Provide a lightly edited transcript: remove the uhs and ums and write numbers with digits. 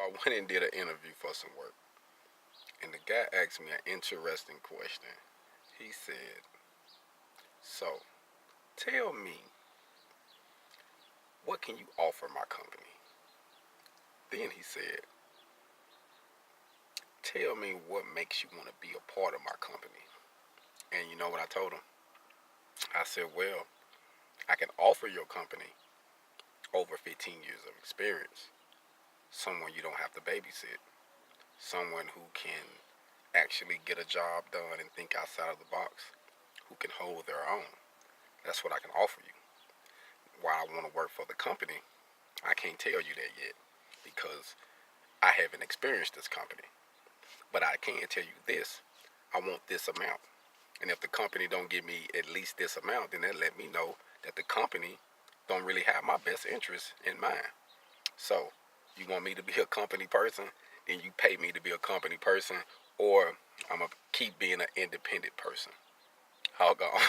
went and did an interview for some work, and the guy asked me an interesting question. He said, "So, tell me, what can you offer my company?" Then he said, "Tell me what makes you want to be a part of my company." And you know what I told him? I said, "Well, I can offer your company over 15 years of experience, someone you don't have to babysit, someone who can actually get a job done and think outside of the box, who can hold their own. That's what I can offer you. Why I want to work for the company, I can't tell you that yet because I haven't experienced this company. But I can tell you this, I want this amount. And if the company don't give me at least this amount, then that let me know that the company don't really have my best interest in mind. So, you want me to be a company person, then you pay me to be a company person, or I'm going to keep being an independent person. How gone?